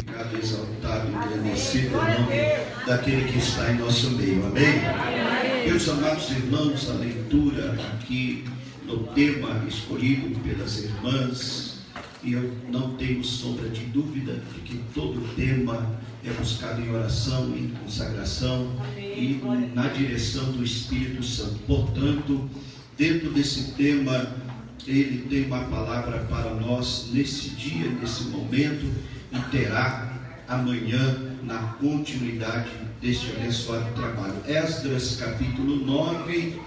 glorificado, exaltado, engrandecido o nome daquele que está em nosso meio. Amém? Meus amados irmãos, a leitura aqui no tema escolhido pelas irmãs, e eu não tenho sombra de dúvida de que todo o tema é buscado em oração, em consagração e na direção do Espírito Santo. Portanto, dentro desse tema, ele tem uma palavra para nós nesse dia, nesse momento, e terá amanhã na continuidade deste abençoado trabalho. Esdras capítulo 9,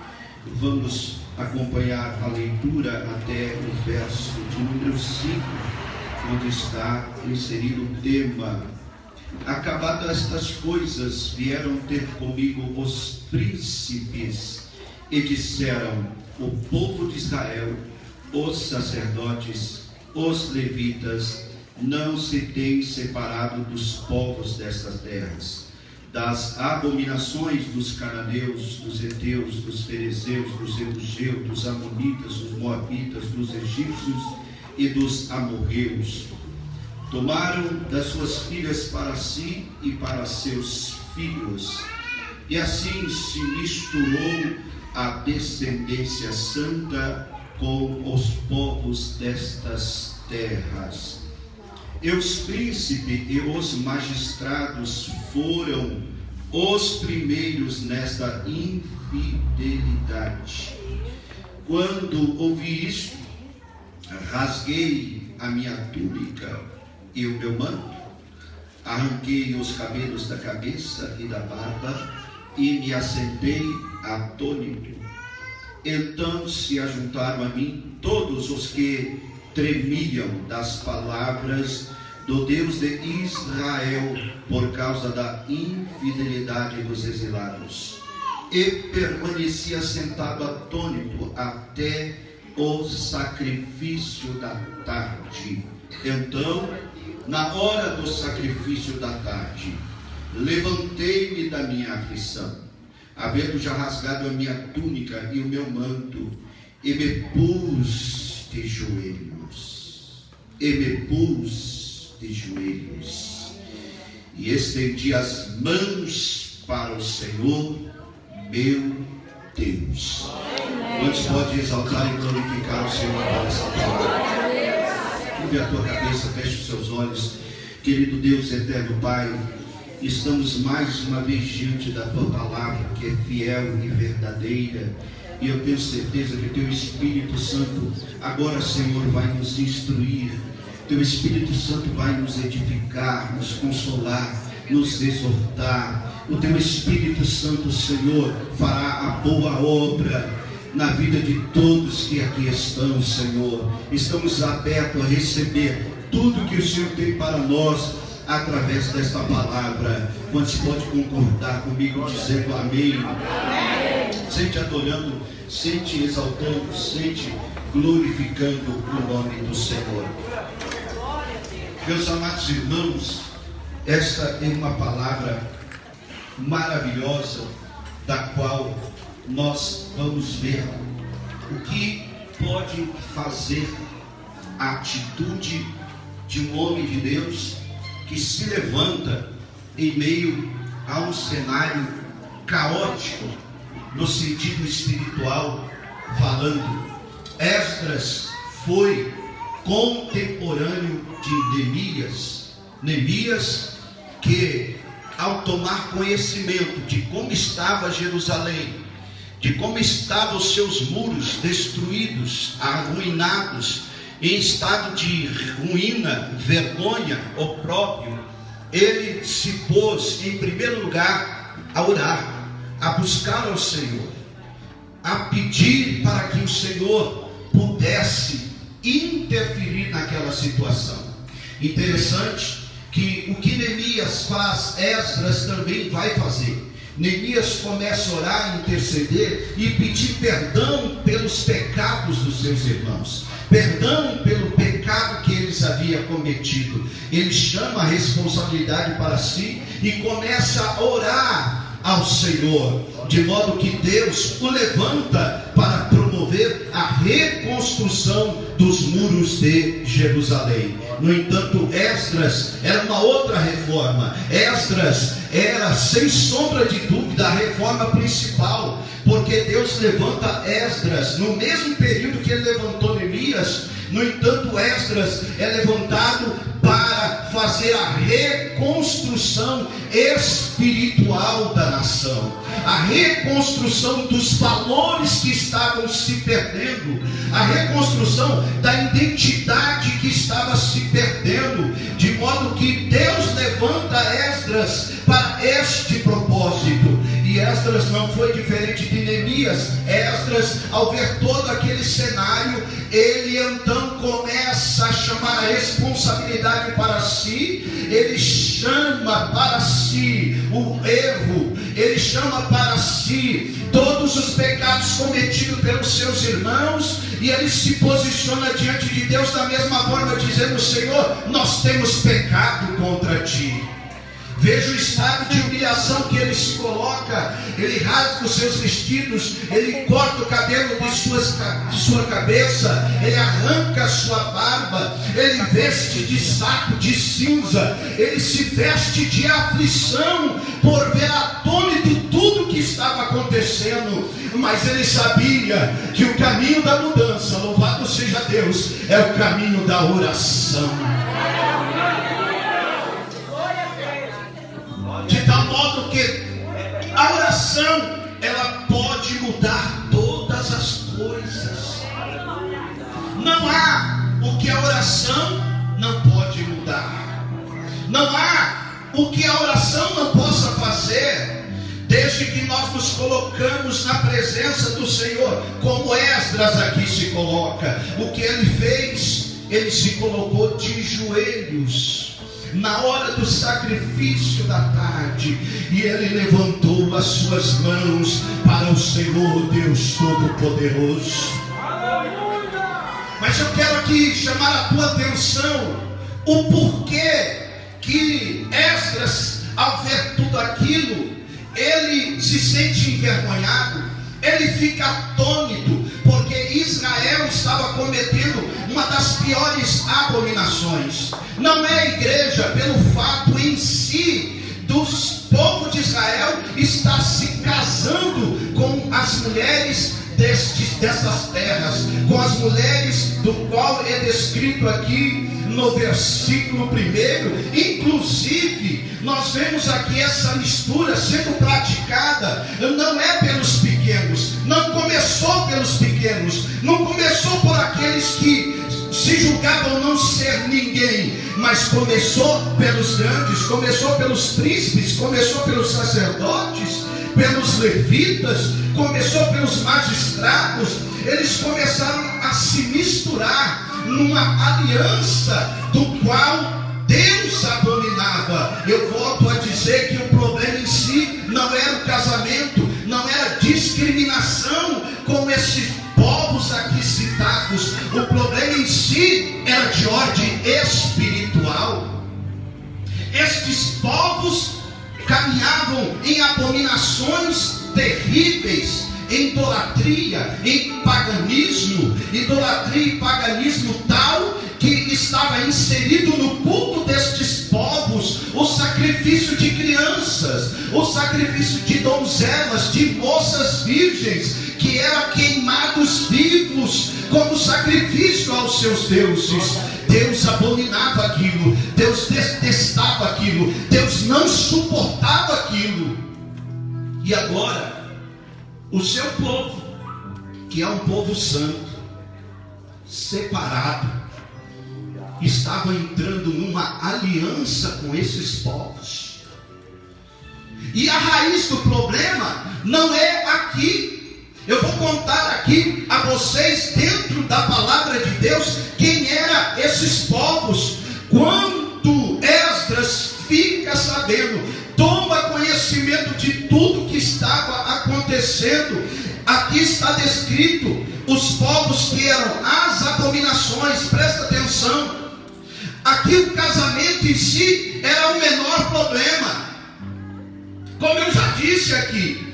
vamos acompanhar a leitura até o verso de número 5, onde está inserido o tema: acabadas estas coisas, vieram ter comigo os príncipes e disseram: o povo de Israel, os sacerdotes, os levitas, não se têm separado dos povos destas terras, das abominações dos cananeus, dos heteus, dos ferezeus, dos jebuseus, dos amonitas, dos moabitas, dos egípcios e dos amorreus. Tomaram das suas filhas para si e para seus filhos, e assim se misturou a descendência santa com os povos destas terras. E os príncipes e os magistrados foram os primeiros nesta infidelidade. Quando ouvi isto, rasguei a minha túnica e o meu manto, arranquei os cabelos da cabeça e da barba e me assentei atônito. Então se ajuntaram a mim todos os que tremiam das palavras do Deus de Israel por causa da infidelidade dos exilados, e permanecia sentado atônito até o sacrifício da tarde. Então, na hora do sacrifício da tarde, levantei-me da minha aflição, havendo já rasgado a minha túnica e o meu manto, e me pus de joelhos, e estendi as mãos para o Senhor, meu Deus. Quantos podem exaltar e glorificar o Senhor por essa palavra? Curve a tua cabeça, feche os seus olhos. Querido Deus, eterno Pai, estamos mais uma vez diante da tua palavra, que é fiel e verdadeira, e eu tenho certeza que o teu Espírito Santo agora, Senhor, vai nos instruir. Teu Espírito Santo vai nos edificar, nos consolar, nos exortar. O teu Espírito Santo, Senhor, fará a boa obra na vida de todos que aqui estão, Senhor. Estamos abertos a receber tudo que o Senhor tem para nós através desta palavra. Quantos pode concordar comigo dizendo amém? Sente adorando, sente exaltando, sente glorificando o nome do Senhor. Meus amados irmãos, esta é uma palavra maravilhosa, da qual nós vamos ver o que pode fazer a atitude de um homem de Deus que se levanta em meio a um cenário caótico, no sentido espiritual falando. Esdras foi contemporâneo de Neemias, que ao tomar conhecimento de como estava Jerusalém, de como estavam os seus muros destruídos, arruinados, em estado de ruína, vergonha, opróbrio, ele se pôs em primeiro lugar a orar, a buscar ao Senhor, a pedir para que o Senhor pudesse interferir naquela situação. Interessante que o que Neemias faz, Esdras também vai fazer. Neemias começa a orar, interceder e pedir perdão pelos pecados dos seus irmãos, perdão pelo pecado que eles haviam cometido. Ele chama a responsabilidade para si e começa a orar ao Senhor, de modo que Deus o levanta para promover a reconstrução dos muros de Jerusalém. No entanto, Esdras era uma outra reforma. Esdras era, sem sombra de dúvida, a reforma principal, porque Deus levanta Esdras no mesmo período que ele levantou Neemias. No entanto, Esdras é levantado para fazer a reconstrução espiritual da nação, a reconstrução dos valores que estavam se perdendo, a reconstrução da identidade que estava se perdendo, de modo que Deus levanta Esdras para este propósito. E Esdras não foi diferente de Neemias. Esdras, ao ver todo aquele cenário, ele então começa a chamar a responsabilidade para si. Ele chama para si o erro, ele chama para si todos os pecados cometidos pelos seus irmãos, e ele se posiciona diante de Deus da mesma forma, dizendo: Senhor, nós temos pecado contra ti. Veja o estado de humilhação que ele se coloca. Ele rasga os seus vestidos, ele corta o cabelo de sua cabeça, ele arranca a sua barba, ele veste de saco de cinza, ele se veste de aflição por ver atônito tudo que estava acontecendo. Mas ele sabia que o caminho da mudança, louvado seja Deus, é o caminho da oração. De tal modo que a oração, ela pode mudar todas as coisas. Não há o que a oração não pode mudar. Não há o que a oração não possa fazer, desde que nós nos colocamos na presença do Senhor, como Esdras aqui se coloca. O que ele fez? Ele se colocou de joelhos na hora do sacrifício da tarde, e ele levantou as suas mãos para o Senhor Deus Todo-Poderoso. Mas eu quero aqui chamar a tua atenção o porquê que Esdras, ao ver tudo aquilo, ele se sente envergonhado, ele fica atônito, porque Israel estava cometendo uma das piores abominações. Não é a igreja, pelo fato em si dos povos de Israel estar se casando com as mulheres dessas terras, com as mulheres do qual é descrito aqui no versículo 1. Inclusive, nós vemos aqui essa mistura sendo praticada, não é pelos pequenos, não começou pelos pequenos, não começou por aqueles que se julgavam não ser ninguém, mas começou pelos grandes, começou pelos príncipes, começou pelos sacerdotes, pelos levitas, começou pelos magistrados. Eles começaram a se misturar numa aliança do qual Deus abominava. Eu volto a dizer que o problema em si não era o casamento, não era discriminação com esses povos aqui citados. O problema em si era de ordem espiritual. Estes povos caminhavam em abominações terríveis, em idolatria, em paganismo, idolatria e paganismo tal que estava inserido no culto destes povos o sacrifício de crianças, o sacrifício de donzelas, de moças virgens, que eram queimados vivos como sacrifício aos seus deuses. Deus abominava aquilo, Deus detestava aquilo, Deus não suportava aquilo. E agora, o seu povo, que é um povo santo, separado, estava entrando numa aliança com esses povos. E a raiz do problema não é aqui. Eu vou contar aqui a vocês, dentro da palavra de Deus, quem eram esses povos. Quando Esdras fica sabendo, toma conhecimento de tudo que estava acontecendo, aqui está descrito os povos que eram as abominações. Presta atenção. Aqui o casamento em si era o menor problema. Como eu já disse aqui,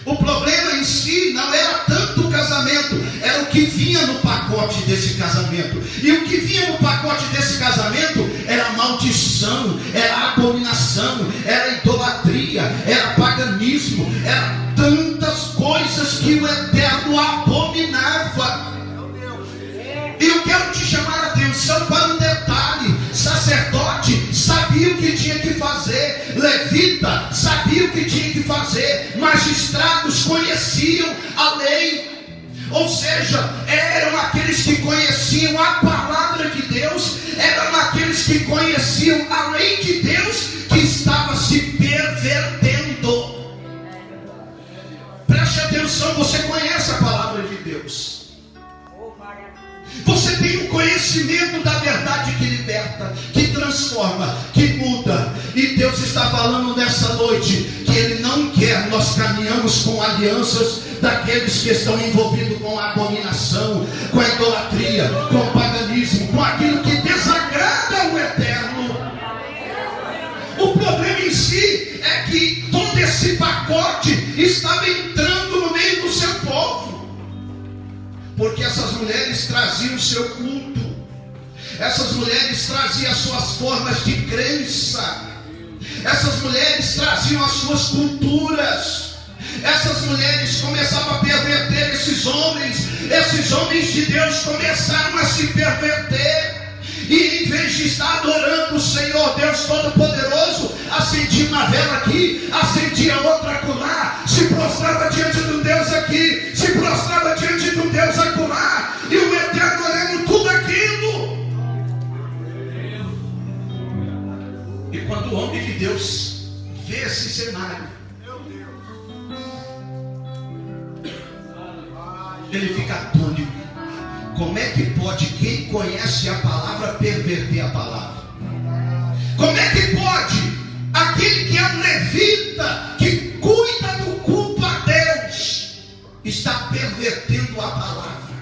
o problema em si não era tanto o casamento, era o que vinha no pacote desse casamento. E o que vinha no pacote desse casamento era maldição, era abominação, era idolatria, era paganismo, era tantas coisas que o Eterno abominava. E eu quero te chamar a atenção para um detalhe: sacerdote sabia o que tinha que fazer, levita sabia o que tinha que fazer, magistrados conheciam a lei. Ou seja, eram aqueles que conheciam a palavra de Deus, eram aqueles que conheciam a lei de Deus que estava se pervertendo. Preste atenção, você conhece a palavra de Deus. Você tem o conhecimento da verdade que liberta, que transforma, que muda. E Deus está falando nessa noite que Ele não quer nós caminhamos com alianças daqueles que estão envolvidos com a abominação, com a idolatria, com o paganismo, com aquilo que desagrada o Eterno. O problema em si é que todo esse pacote estava entrando no meio do seu povo. Porque essas mulheres traziam o seu culto, essas mulheres traziam as suas formas de crença, essas mulheres traziam as suas culturas, essas mulheres começavam a perverter esses homens de Deus começaram a se perverter. E em vez de estar adorando o Senhor Deus Todo-Poderoso, acendia uma vela aqui, acendia outra acolá, se prostrava diante de um Deus aqui, se prostrava diante de um Deus acolá, e o Eterno olhando tudo aquilo. E quando o homem de Deus vê esse cenário, ele fica atônito. Como é que pode quem conhece a palavra perverter a palavra? Como é que pode aquele que é um levita, que cuida do culto a Deus, está pervertendo a palavra?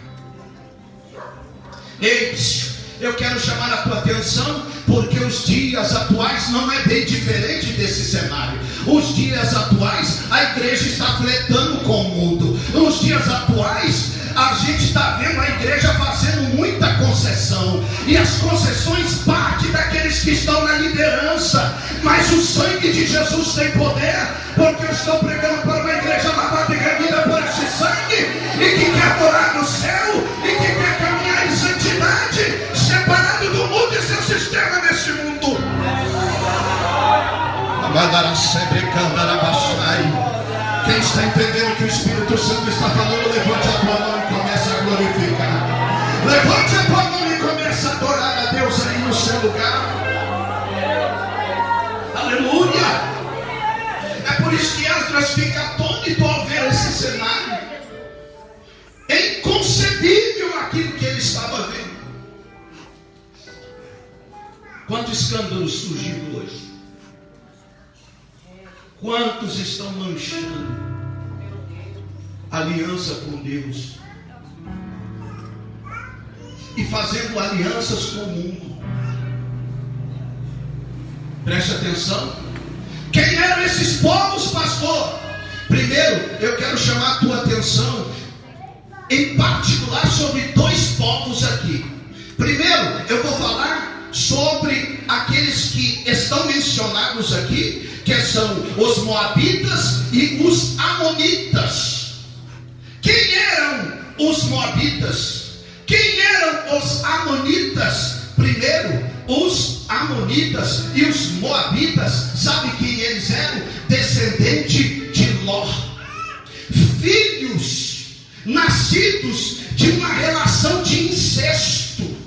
Eis, eu quero chamar a tua atenção, porque os dias atuais não é bem diferente desse cenário. Os dias atuais, a igreja está flertando com o mundo. Nos dias atuais, a gente está vendo a igreja fazendo muita concessão, e as concessões partem daqueles que estão na liderança. Mas o sangue de Jesus tem poder, porque eu estou pregando para uma igreja lavada e remida por esse sangue, e que quer morar no céu, e que quer caminhar em santidade, separado do mundo e seu sistema nesse mundo. Quem está entendendo que o Espírito Santo está falando, levante a tua mão e comece a glorificar. Levante a tua mão e comece a adorar a Deus aí no seu lugar. Aleluia! É por isso que Esdras fica atônito ao ver esse cenário. É inconcebível aquilo que ele estava vendo. Quantos escândalos surgiram hoje? Quantos estão manchando aliança com Deus e fazendo alianças com o mundo? Preste atenção. Quem eram esses povos, pastor? Primeiro, eu quero chamar a tua atenção em particular sobre dois povos aqui. Primeiro, eu vou falar sobre aqueles que estão mencionados aqui, que são os moabitas e os amonitas. Quem eram os moabitas? Quem eram os amonitas? Primeiro, os amonitas e os moabitas, sabe quem eles eram? Descendente de Ló, filhos nascidos de uma relação de incesto,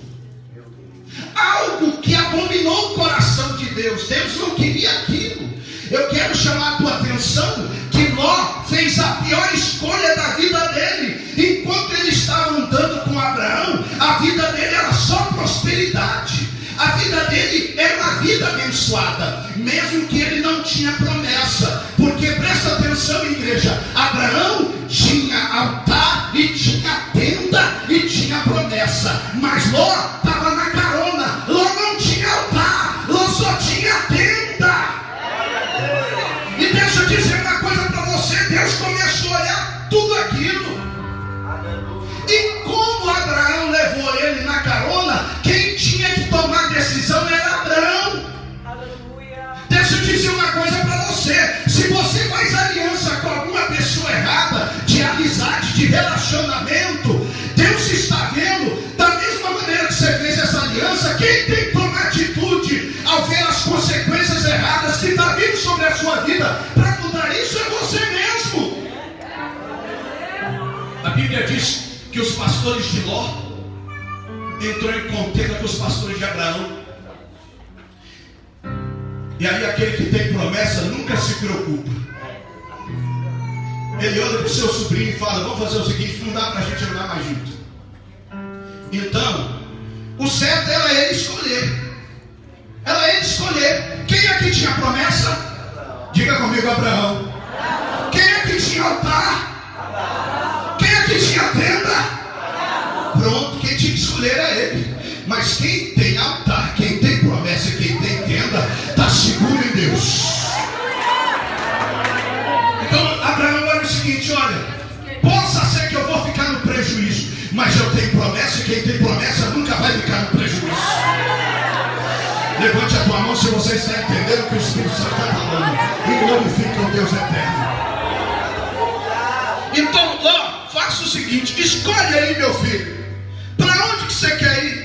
algo que abominou o coração de Deus. Deus não queria aquilo. Eu quero chamar a tua atenção que Ló fez a pior escolha da vida dele. Enquanto ele estava andando com Abraão, a vida dele era só prosperidade. A vida dele era uma vida abençoada, mesmo que ele não tinha promessa. Porque presta atenção, igreja, Abraão tinha altar e tinha tenda e tinha promessa, mas Ló estava na carona. Ló não tinha altar, Ló só tinha tenda. E deixa eu dizer uma coisa para você: Deus começou a olhar tudo aquilo. consequências erradas que está vindo sobre a sua vida. Para mudar isso é você mesmo. A Bíblia diz que os pastores de Ló entrou em contenda com os pastores de Abraão. E aí aquele que tem promessa nunca se preocupa. Ele olha para o seu sobrinho e fala: vamos fazer o seguinte, não dá para a gente andar mais junto. Então, o certo era ele escolher. Era ele escolher. Quem é que tinha promessa? Diga comigo, Abraão. Quem é que tinha altar? Quem é que tinha tenda? Pronto, quem tinha que escolher era ele. Mas quem tem altar, quem tem promessa, quem tem tenda, está seguro em Deus. Então Abraão olha o seguinte: olha, possa ser que eu vou ficar no prejuízo, mas eu tenho promessa, e quem tem promessa nunca vai ficar no prejuízo. Levante a tua mão se você está entendendo o que o Espírito Santo está falando, e glorifique o Deus eterno. Então, Ló, faça o seguinte: escolhe aí, meu filho, para onde que você quer ir?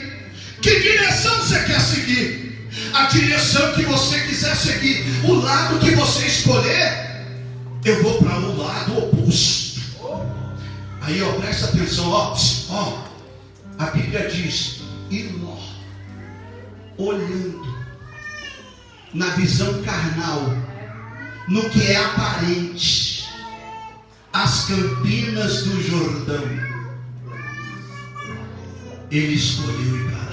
Que direção você quer seguir? A direção que você quiser seguir, o lado que você escolher, eu vou para o lado oposto. Aí, ó, presta atenção, ó, a Bíblia diz: e Ló, olhando na visão carnal, no que é aparente, as campinas do Jordão, ele escolheu ir para lá.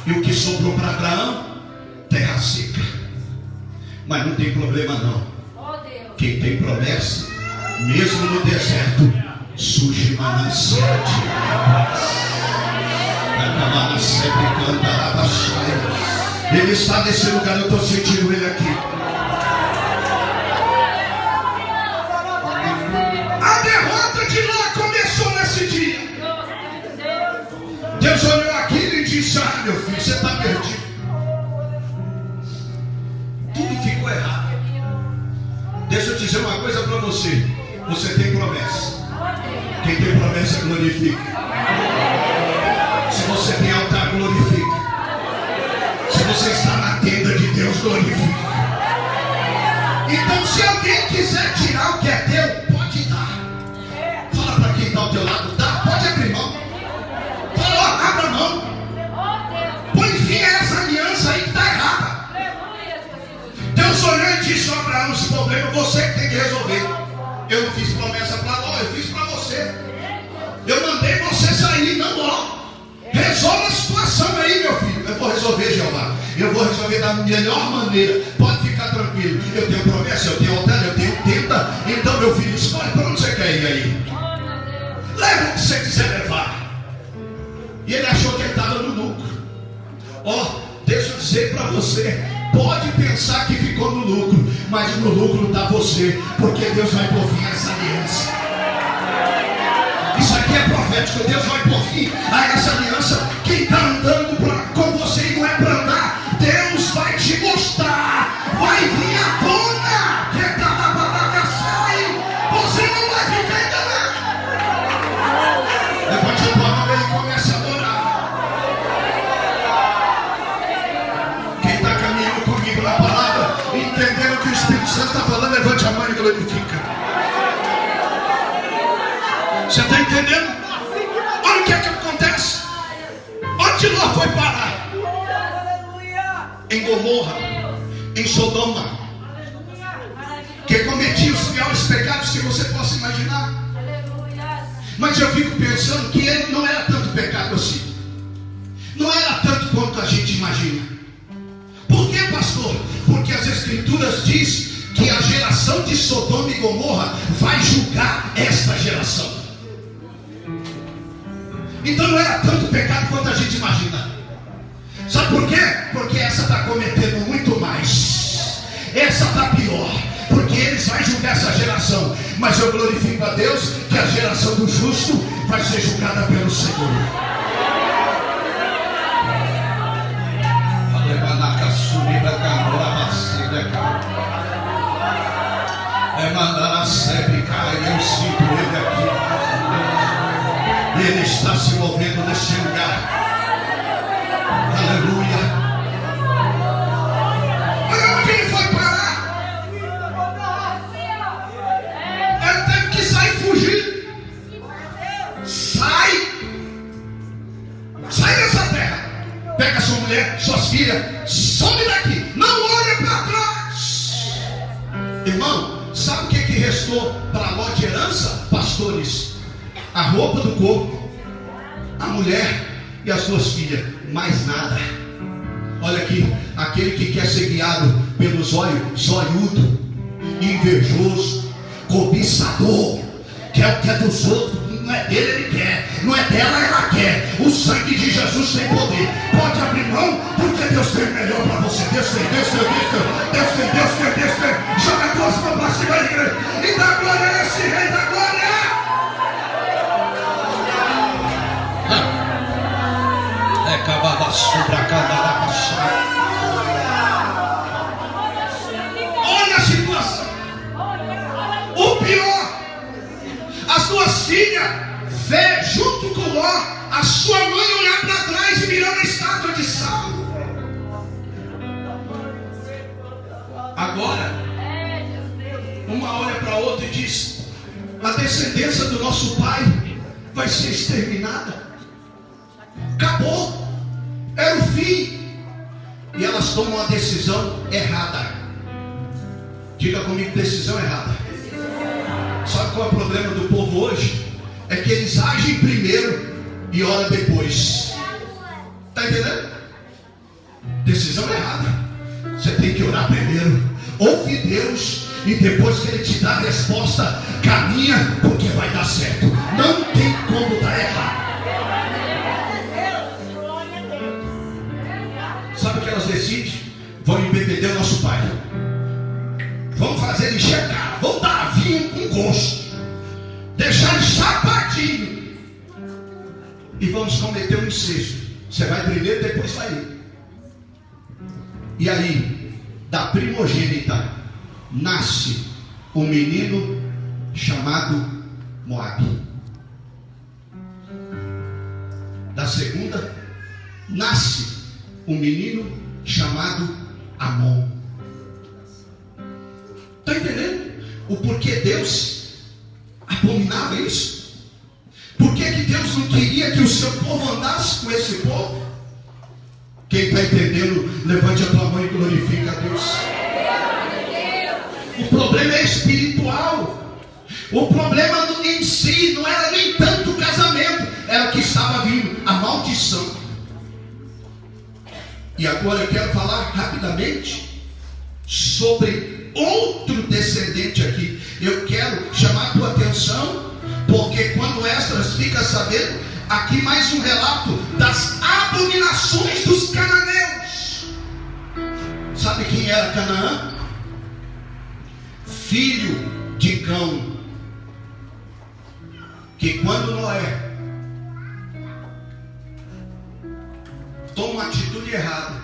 E o que sobrou para Abraão? Terra seca. Mas não tem problema não. Quem tem promessa, mesmo no deserto, surge manancial de águas. Ele está nesse lugar, eu estou sentindo ele aqui. A derrota de Ló começou nesse dia. Deus olhou aquilo e disse: ah, meu filho, você está perdido. Tudo ficou errado. Deixa eu dizer uma coisa para você. Você tem promessa. Quem tem promessa, glorifica. Se você tem altar, glorifica. Se você está na tenda de Deus, glorifica. Então, se alguém quiser tirar o que é teu, pode dar. Fala para quem está ao teu lado: dá, pode abrir mão. Fala, abra mão. Põe fim a essa aliança aí que está errada. Deus olhou e disse: Abraão, esse problema você que tem que resolver. Eu não fiz promessa para Ló, eu fiz para você. Eu mandei você sair, não Ló. Resolva a situação aí, meu filho. Eu vou resolver, Jeová. Eu vou resolver da melhor maneira. Pode ficar tranquilo. Eu tenho promessa, eu tenho altar, eu tenho tenda. Então, meu filho, escolhe para onde você quer ir aí. Leva o que você quiser levar. E ele achou que ele estava no lucro. Ó, deixa eu dizer para você: pode pensar que ficou no lucro, mas no lucro está você, porque Deus vai por fim a essa aliança. Isso aqui é profético. Deus vai por fim a essa aliança. Quem está andando com você e não é para andar, Deus vai te mostrar. Vai vir a dona que está na bagaça. Você não vai ficar enganado. Levante a tua mão e comece a adorar. Quem está caminhando comigo na palavra, entendendo o que o Espírito Santo está falando, levante a mão e glorifica. Você está entendendo? Olha o que é que acontece. Onde Ló foi parar? Em Gomorra, em Sodoma, que cometia os piores pecados que você possa imaginar. Mas eu fico pensando que ele não era tanto pecado assim. Não era tanto quanto a gente imagina. Por que, pastor? Porque as Escrituras dizem que a geração de Sodoma e Gomorra vai julgar esta geração. Então não era tanto pecado quanto a gente imagina. Sabe por quê? Porque essa está cometendo muito mais. Essa está pior. Porque eles vão julgar essa geração. Mas eu glorifico a Deus que a geração do justo vai ser julgada pelo Senhor. É mandar a sebe cair. Eu sinto ele aqui. Ele está se movendo nesse lugar. Aleluia. mulheres, suas filhas, some daqui, não olha para trás. Irmão, sabe o que restou para Ló de herança? Pastores, a roupa do corpo, a mulher e as duas filhas, mais nada. Olha aqui, aquele que quer ser guiado pelo zoiudo, invejoso, cobiçador, quer o que é dos outros, não é dele, ele quer, não é dela, ela quer. O sangue de Jesus tem poder. Pode abrir mão, porque Deus tem o melhor para você. Deus tem. Joga a tua mão para cima da igreja e dá glória a esse rei da glória. É cavada sobre a cavada passada. Olha a situação. O pior, as duas filhas vê junto com Ló a sua mãe olhar para trás e mirando a estátua de sal. Agora, uma olha para a outra e diz: a descendência do nosso pai vai ser exterminada. Acabou, era o fim. E elas tomam a decisão errada. Diga comigo, decisão errada. Sabe qual é o problema do povo hoje? É que eles agem primeiro e oram depois. Está entendendo? Decisão errada. Você tem que orar primeiro, ouve Deus, e depois que Ele te dá a resposta, caminha, porque vai dar certo. Não tem como dar errado. Sabe o que elas decidem? Vão embebedar o nosso pai. Vamos fazer ele chegar. Vamos dar vinho com gosto. Deixar ele chapadinho. E vamos cometer um incesto. Você vai primeiro, depois vai ele. E aí, da primogênita, nasce um menino chamado Moabe. Da segunda, nasce um menino chamado Amon. Está entendendo? O porquê Deus abominava isso? Por que Deus não queria que o seu povo andasse com esse povo? Quem está entendendo, levante a tua mão e glorifica a Deus. O problema é espiritual. O problema em si não era nem tanto o casamento, era o que estava vindo, a maldição. E agora eu quero falar rapidamente sobre outro descendente aqui. Eu quero chamar a tua atenção, porque quando Esdras fica sabendo, aqui mais um relato das abominações dos cananeus. Sabe quem era Canaã? Filho de Cão. Que quando Noé toma uma atitude errada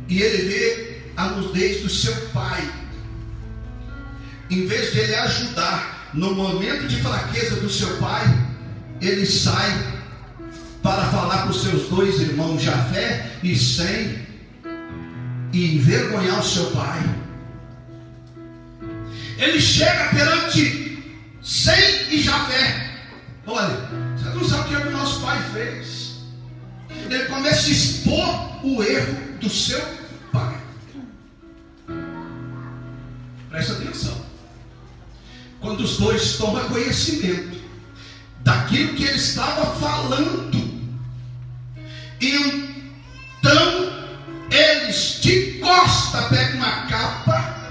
e ele vê a nudez do seu pai, em vez de ele ajudar no momento de fraqueza do seu pai, ele sai para falar com os seus dois irmãos Jafé e Sem e envergonhar o seu pai. Ele chega perante Sem e Jafé. Olha, você não sabe o que o nosso pai fez. Ele começa a expor o erro do seu pai. Presta atenção. Quando os dois tomam conhecimento daquilo que ele estava falando, então eles de costa pegam uma capa,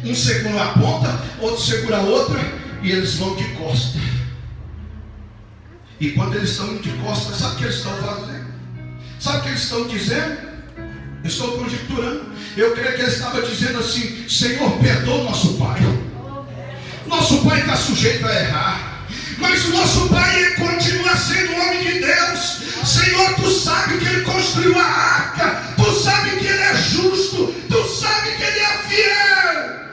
um segura uma ponta, outro segura a outra, e eles vão de costa. E quando eles estão de costa, sabe o que eles estão fazendo? Sabe o que eles estão dizendo? Eu estou conjecturando. Eu creio que eles estavam dizendo assim: Senhor, perdoa o nosso pai. Nosso pai está sujeito a errar, mas o nosso pai continua sendo homem de Deus. Senhor, tu sabe que ele construiu a arca, tu sabe que ele é justo, tu sabe que ele é fiel.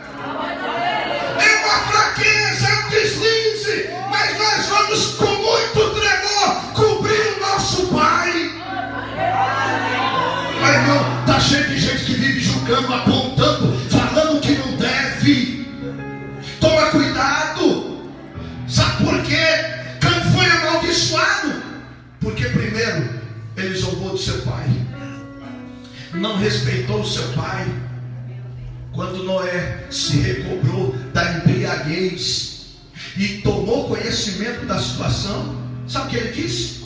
É uma fraqueza, é um deslize, mas nós vamos com muito tremor cobrir o nosso pai. Mas irmão, está cheio de gente que vive julgando, apontando, falando que não deve. Toma cuidado. Sabe por quê? Cão foi amaldiçoado porque primeiro pai, não respeitou o seu pai. Quando Noé se recobrou da embriaguez e tomou conhecimento da situação, sabe o que ele disse?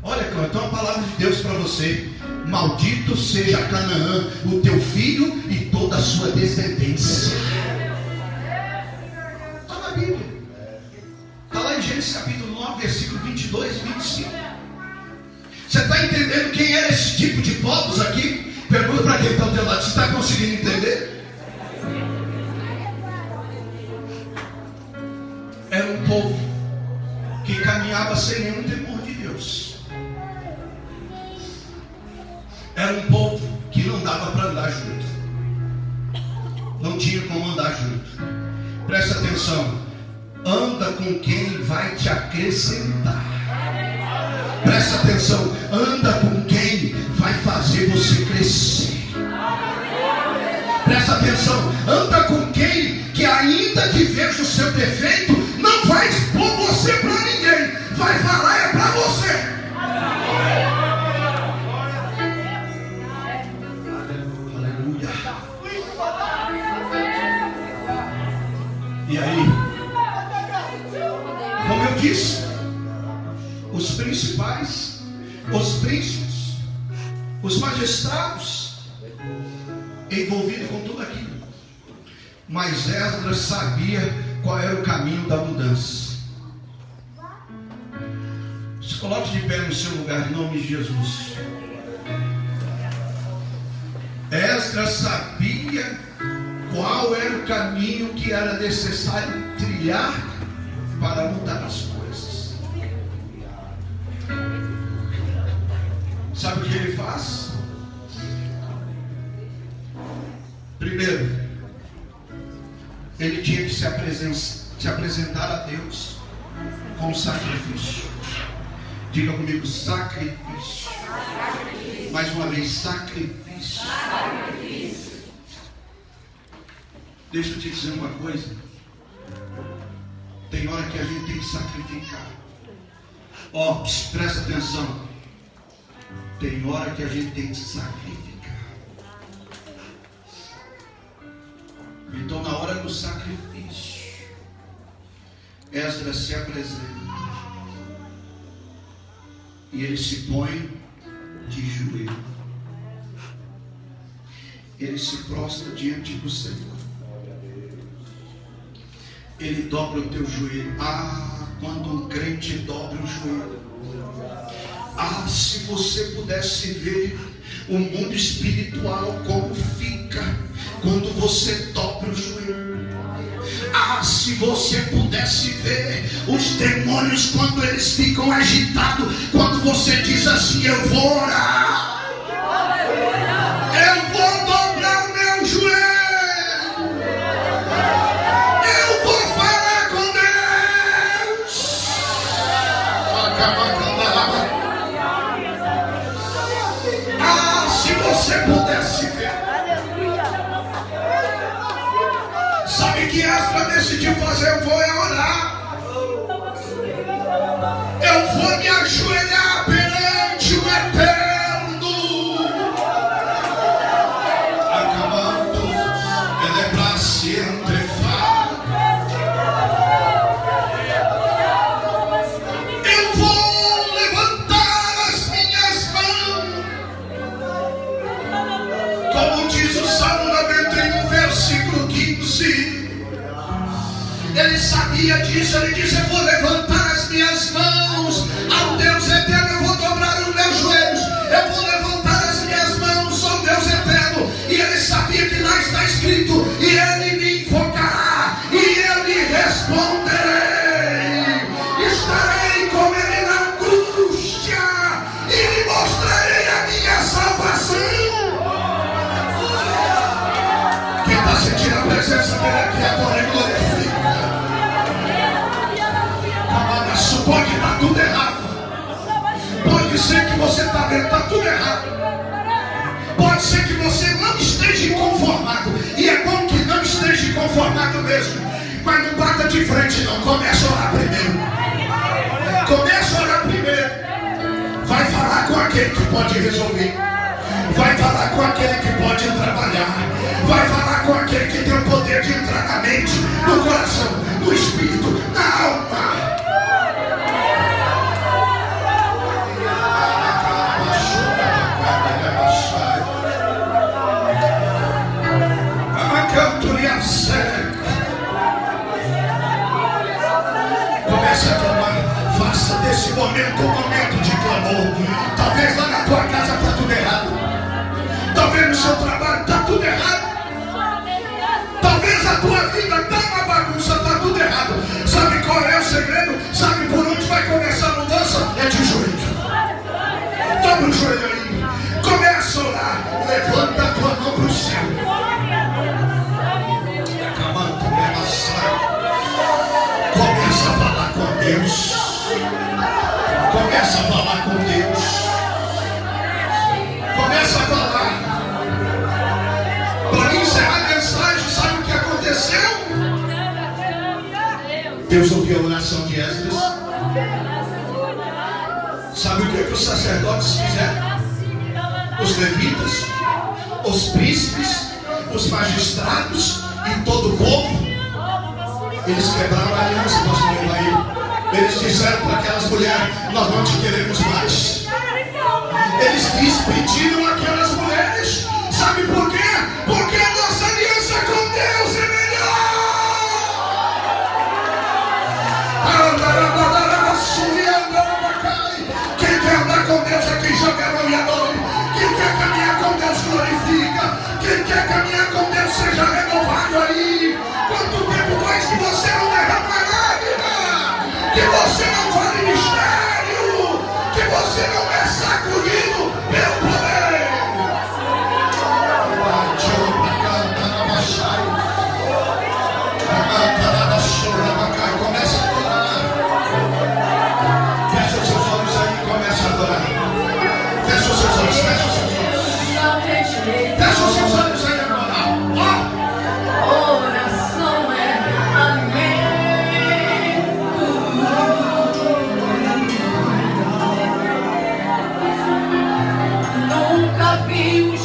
Olha, então a palavra de Deus para você: maldito seja Canaã, o teu filho e toda a sua descendência. Está na Bíblia, está lá em Gênesis capítulo 9, versículo 22 e 25. Você está entendendo quem era esse tipo de povos aqui? Pergunta para quem está ao teu lado: você está conseguindo entender? Era um povo que caminhava sem nenhum temor de Deus. Era um povo que não dava para andar junto. Não tinha como andar junto. Presta atenção. Anda com quem vai te acrescentar. Presta atenção. Anda com quem vai fazer você crescer. Presta atenção. Anda com quem que ainda que veja o seu defeito, não vai expor você para ninguém. Vai falar é para você. Aleluia. E aí, como eu disse, os principais, os príncipes, os magistrados envolvidos com tudo aquilo. Mas Esdras sabia qual era o caminho da mudança. Se coloque de pé no seu lugar, em nome de Jesus. Esdras sabia qual era o caminho que era necessário trilhar para mudar as coisas. Sabe o que ele faz? Primeiro, ele tinha que se apresentar a Deus com sacrifício. Diga comigo: sacrifício. Mais uma vez: sacrifício. Deixa eu te dizer uma coisa. Tem hora que a gente tem que sacrificar. Ó, presta atenção. Tem hora que a gente tem que sacrificar. Então, na hora do sacrifício, Esdras se apresenta e ele se põe de joelho. Ele se prostra diante do Senhor. Ele dobra o teu joelho. Ah, quando um crente dobra o joelho. Ah, se você pudesse ver o mundo espiritual como fica quando você dobra o joelho. Ah, se você pudesse ver os demônios quando eles ficam agitados, quando você diz assim: eu vou orar, eu vou dobrar o meu joelho, eu vou falar com Deus. Ah, se você pudesse ver. Sabe o que Esdras decidiu fazer? Eu vou orar. Eu vou me ajoelhar perante o Eterno. Acabando, ele é para se entregar. Eu vou levantar as minhas mãos. Como diz o Salmo 91, versículo 15. Ele sabia disso, ele disse: eu vou levantar as minhas mãos ao Deus eterno, eu vou dobrar os meus joelhos, eu vou levantar as minhas mãos ao Deus eterno. E ele sabia que lá está escrito: e ele me invocará, e eu lhe responderei, estarei com ele na angústia, e lhe mostrarei a minha salvação. Quem está sentindo a presença dele aqui agora, é glorifica. Pode estar tudo errado. Pode ser que você está vendo, está tudo errado. Pode ser que você não esteja conformado. E é bom que não esteja conformado mesmo. Mas não bata de frente não. Começa a orar primeiro. Começa a orar primeiro. Vai falar com aquele que pode resolver. Vai falar com aquele que pode trabalhar. Vai falar com aquele que tem o poder de entrar na mente, no coração, no espírito, na alma. Comece a clamar. Faça desse momento um momento de clamor. Talvez lá na tua casa está tudo errado. Talvez no seu trabalho está tudo errado. Talvez a tua vida está uma bagunça, está tudo errado. Sabe qual é o segredo? Sabe por onde vai começar a mudança? É de joelho. Dobra o joelho aí. Começa a orar. Levanta a tua mão para o céu. Começa a falar com Deus. Começa a falar com Deus. Começa a falar. Para encerrar a mensagem, sabe o que aconteceu? Deus ouviu a oração de Esdras. Sabe o que os sacerdotes fizeram? Os levitas, os príncipes, os magistrados e todo o povo. Eles quebraram a aliança, pastor Ivaí. Eles disseram para aquelas mulheres: nós não te queremos mais. Eles despediram aquelas mulheres. Sabe por quê? Porque a nossa aliança com Deus é melhor. Quem quer andar com Deus é quem joga a mão e adora. Quem quer caminhar com Deus glorifica. Quem quer caminhar com Deus seja renovado aí. Quanto tempo faz que você não derrama lágrima? Que você não faz mistério? Que você não é sacudido pelo poder? Começa a adorar. Fecha os seus olhos aí e começa a adorar. Fecha os seus olhos, fecha os seus olhos. Fecha os seus olhos aí agora. Nunca vi um